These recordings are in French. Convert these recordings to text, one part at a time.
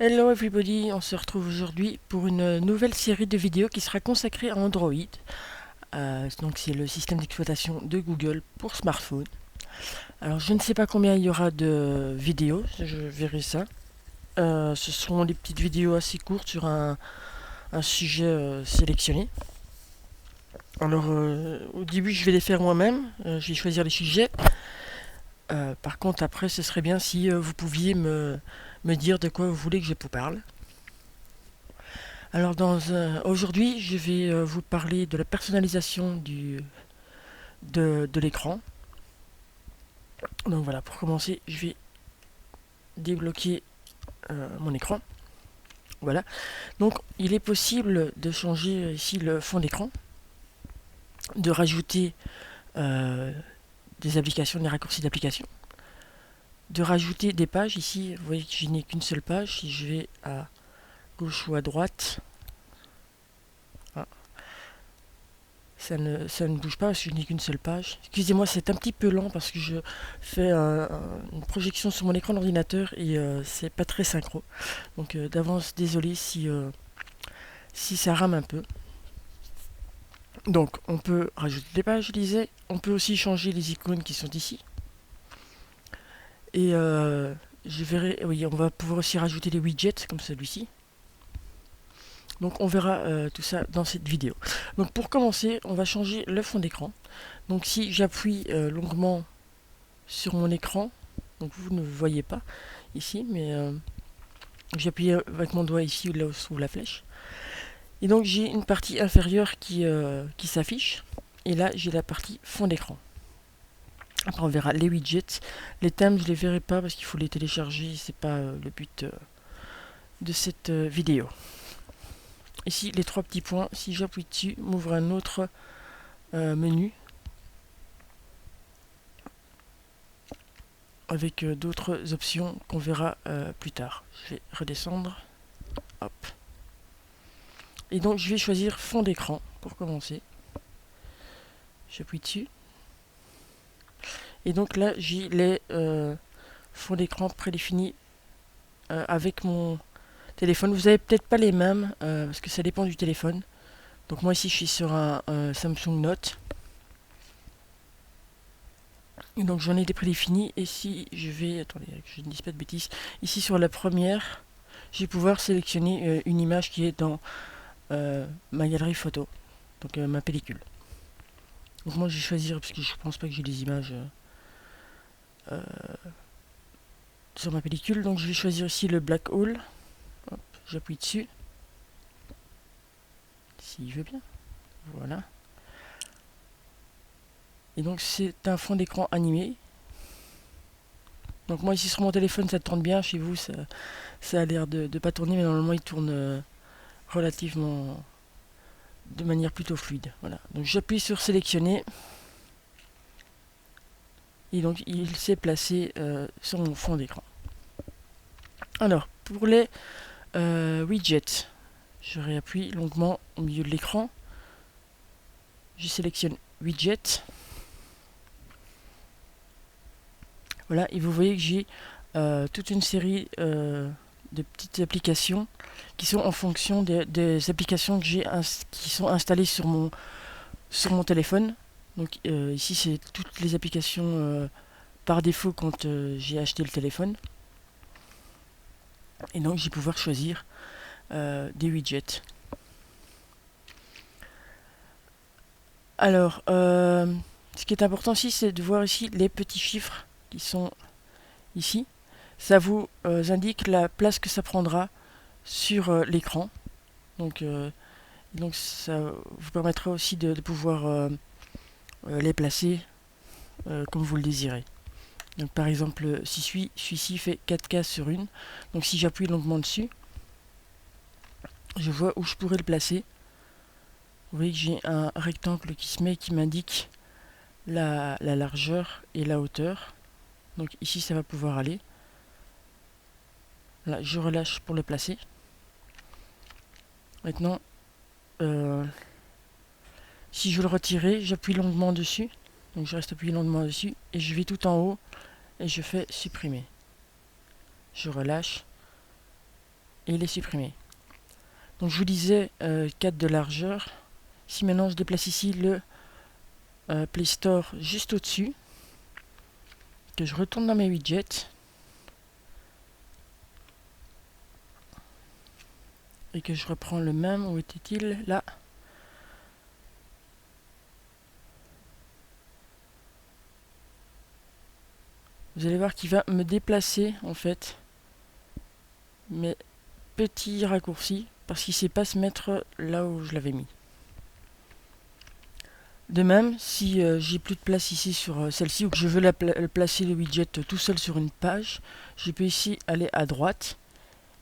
Hello everybody, on se retrouve aujourd'hui pour une nouvelle série de vidéos qui sera consacrée à Android. Donc c'est le système d'exploitation de Google pour smartphone. Alors je ne sais pas combien il y aura de vidéos, je verrai ça. Ce seront des petites vidéos assez courtes sur un sujet sélectionné. Alors au début je vais les faire moi-même, je vais choisir les sujets. Par contre après ce serait bien si vous pouviez me dire de quoi vous voulez que je vous parle. Alors aujourd'hui, je vais vous parler de la personnalisation de l'écran. Donc voilà, pour commencer, je vais débloquer mon écran. Voilà. Donc il est possible de changer ici le fond d'écran, de rajouter euh, des applications, des raccourcis d'applications, de rajouter des pages. Ici, vous voyez que je n'ai qu'une seule page. Si je vais à gauche ou à droite, ah, ça ne bouge pas parce que je n'ai qu'une seule page. Excusez-moi, c'est un petit peu lent parce que je fais une projection sur mon écran d'ordinateur et c'est pas très synchro. Donc d'avance, désolé si ça rame un peu. Donc on peut rajouter des pages, je disais. On peut aussi changer les icônes qui sont ici. Et je verrai, oui, on va pouvoir aussi rajouter des widgets comme celui-ci. Donc on verra tout ça dans cette vidéo. Donc pour commencer, on va changer le fond d'écran. Donc si j'appuie longuement sur mon écran, donc vous ne voyez pas ici, mais j'appuie avec mon doigt ici là où se trouve la flèche. Et donc j'ai une partie inférieure qui s'affiche. Et là j'ai la partie fond d'écran. Après on verra les widgets. Les thèmes je les verrai pas parce qu'il faut les télécharger, c'est pas le but de cette vidéo. Ici les trois petits points, si j'appuie dessus, m'ouvre un autre menu avec d'autres options qu'on verra plus tard. Je vais redescendre. Hop. Et donc je vais choisir fond d'écran pour commencer. J'appuie dessus. Et donc là j'ai les fonds d'écran prédéfinis avec mon téléphone. Vous avez peut-être pas les mêmes parce que ça dépend du téléphone. Donc moi ici je suis sur un Samsung Note. Et donc j'en ai des prédéfinis. Et si je vais, attendez, que je ne dise pas de bêtises, ici sur la première, je vais pouvoir sélectionner une image qui est dans ma galerie photo, donc ma pellicule. Donc moi je vais choisir, parce que je pense pas que j'ai des images sur ma pellicule, donc je vais choisir ici le Black Hole. Hop, j'appuie dessus. S'il veut bien. Voilà. Et donc c'est un fond d'écran animé. Donc moi ici sur mon téléphone ça tourne bien, chez vous ça a l'air de pas tourner, mais normalement il tourne relativement de manière plutôt fluide. Voilà. Donc j'appuie sur sélectionner. Et donc il s'est placé sur mon fond d'écran. Alors pour les widgets, je réappuie longuement au milieu de l'écran. Je sélectionne widget. Voilà, et vous voyez que j'ai toute une série de petites applications qui sont en fonction des applications que qui sont installées sur mon téléphone. Donc ici c'est toutes les applications par défaut quand j'ai acheté le téléphone. Et donc je vais pouvoir choisir des widgets. Alors, ce qui est important ici, c'est de voir ici les petits chiffres qui sont ici. Ça vous indique la place que ça prendra sur l'écran. Donc ça vous permettra aussi de pouvoir les placer comme vous le désirez. Donc par exemple, si celui-ci fait 4 cases sur une, donc si j'appuie longuement dessus, je vois où je pourrais le placer. Vous voyez que j'ai un rectangle qui se met qui m'indique la largeur et la hauteur. Donc ici ça va pouvoir aller. Là je relâche pour le placer. Maintenant si je veux le retirer, j'appuie longuement dessus. Donc je reste appuyé longuement dessus et je vais tout en haut et je fais supprimer. Je relâche et il est supprimé. Donc je vous disais 4 de largeur. Si maintenant je déplace ici le Play Store juste au-dessus, que je retourne dans mes widgets et que je reprends le même, où était-il? Là. Vous allez voir qu'il va me déplacer en fait mes petits raccourcis parce qu'il ne sait pas se mettre là où je l'avais mis. De même, si j'ai plus de place ici sur celle-ci ou que je veux placer le widget tout seul sur une page, je peux ici aller à droite.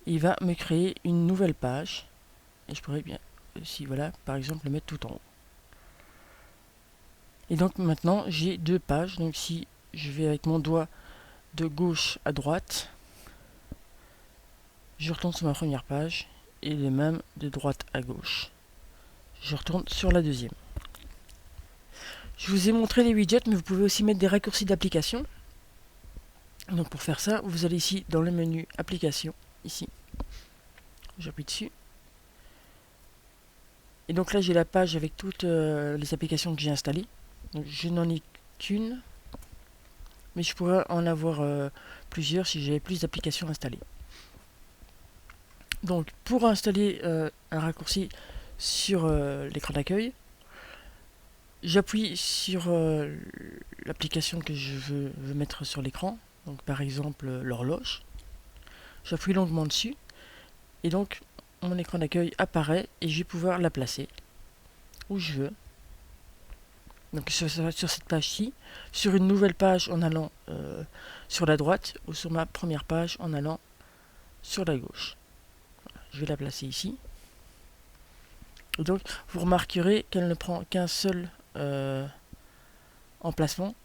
Il va me créer une nouvelle page. Et je pourrais bien, si voilà, par exemple, le mettre tout en haut. Et donc maintenant, j'ai deux pages. Donc si je vais avec mon doigt de gauche à droite, je retourne sur ma première page. Et le même de droite à gauche. Je retourne sur la deuxième. Je vous ai montré les widgets, mais vous pouvez aussi mettre des raccourcis d'application. Donc pour faire ça, vous allez ici dans le menu application, ici. J'appuie dessus. Et donc là, j'ai la page avec toutes les applications que j'ai installées. Donc je n'en ai qu'une, mais je pourrais en avoir plusieurs si j'avais plus d'applications installées. Donc pour installer un raccourci sur l'écran d'accueil, j'appuie sur l'application que je veux mettre sur l'écran, donc par exemple l'horloge. J'appuie longuement dessus et donc mon écran d'accueil apparaît et je vais pouvoir la placer où je veux. Donc sur cette page-ci, sur une nouvelle page en allant sur la droite ou sur ma première page en allant sur la gauche. Je vais la placer ici. Et donc vous remarquerez qu'elle ne prend qu'un seul emplacement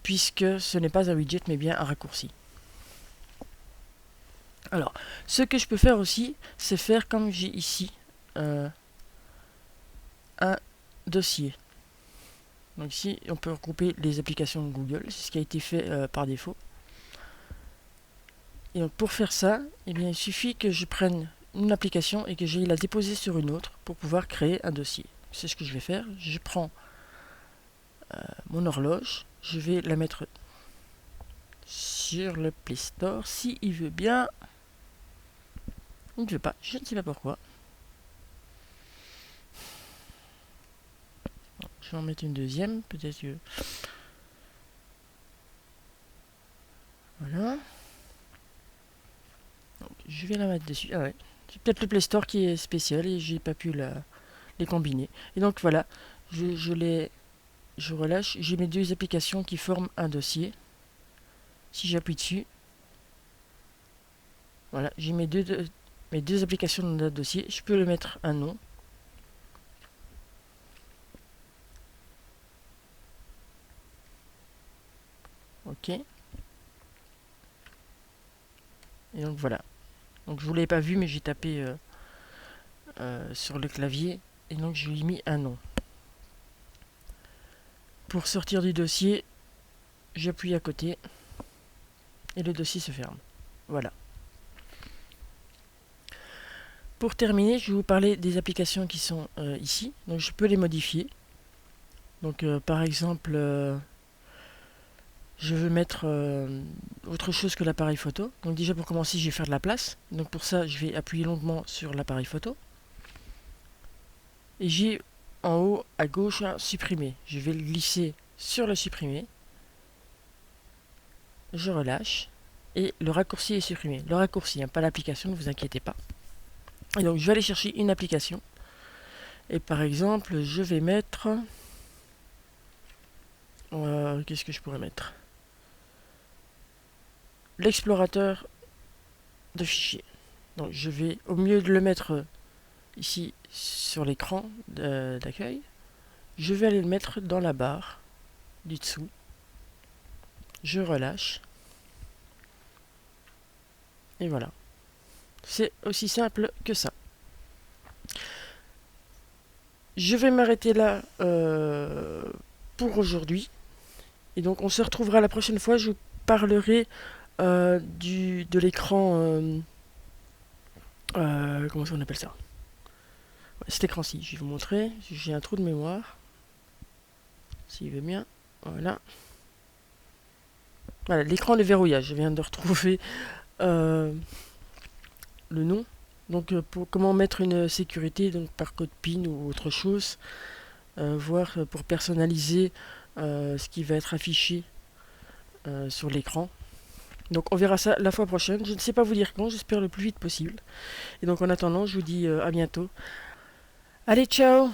puisque ce n'est pas un widget mais bien un raccourci. Alors, ce que je peux faire aussi, c'est faire comme j'ai ici un dossier. Donc ici, on peut regrouper les applications de Google, c'est ce qui a été fait par défaut. Et donc pour faire ça, eh bien, il suffit que je prenne une application et que j'aille la déposer sur une autre pour pouvoir créer un dossier. C'est ce que je vais faire. Je prends mon horloge, je vais la mettre sur le Play Store, si il veut bien. Il ne veut pas, je ne sais pas pourquoi. Je vais en mettre une deuxième, peut-être que... Voilà. Donc, je vais la mettre dessus. Ah ouais. C'est peut-être le Play Store qui est spécial et j'ai pas pu les combiner. Et donc voilà, je relâche. J'ai mes deux applications qui forment un dossier. Si j'appuie dessus, voilà, j'ai mes deux applications dans notre dossier. Je peux le mettre un nom. Ok. Et donc voilà. Donc je vous l'avais pas vu, mais j'ai tapé sur le clavier et donc je lui ai mis un nom. Pour sortir du dossier, j'appuie à côté et le dossier se ferme. Voilà. Pour terminer, je vais vous parler des applications qui sont ici. Donc je peux les modifier. Donc par exemple, je veux mettre autre chose que l'appareil photo. Donc déjà pour commencer, je vais faire de la place. Donc pour ça, je vais appuyer longuement sur l'appareil photo. Et j'ai en haut à gauche un supprimer. Je vais le glisser sur le supprimer. Je relâche. Et le raccourci est supprimé. Le raccourci, hein, pas l'application, ne vous inquiétez pas. Et donc je vais aller chercher une application. Et par exemple, je vais mettre... qu'est-ce que je pourrais mettre? L'explorateur de fichiers. Donc je vais, au mieux de le mettre ici sur l'écran d'accueil, je vais aller le mettre dans la barre du dessous. Je relâche. Et voilà. C'est aussi simple que ça. Je vais m'arrêter là pour aujourd'hui. Et donc on se retrouvera la prochaine fois. Je vous parlerai de l'écran comment ça on appelle ça? Ouais, cet écran-ci, je vais vous montrer. J'ai un trou de mémoire. S'il veut bien. Voilà. Voilà, l'écran de verrouillage. Je viens de retrouver le nom. Donc, pour comment mettre une sécurité, donc par code PIN ou autre chose, voire pour personnaliser ce qui va être affiché sur l'écran. Donc, on verra ça la fois prochaine. Je ne sais pas vous dire quand, j'espère le plus vite possible. Et donc, en attendant, je vous dis à bientôt. Allez, ciao!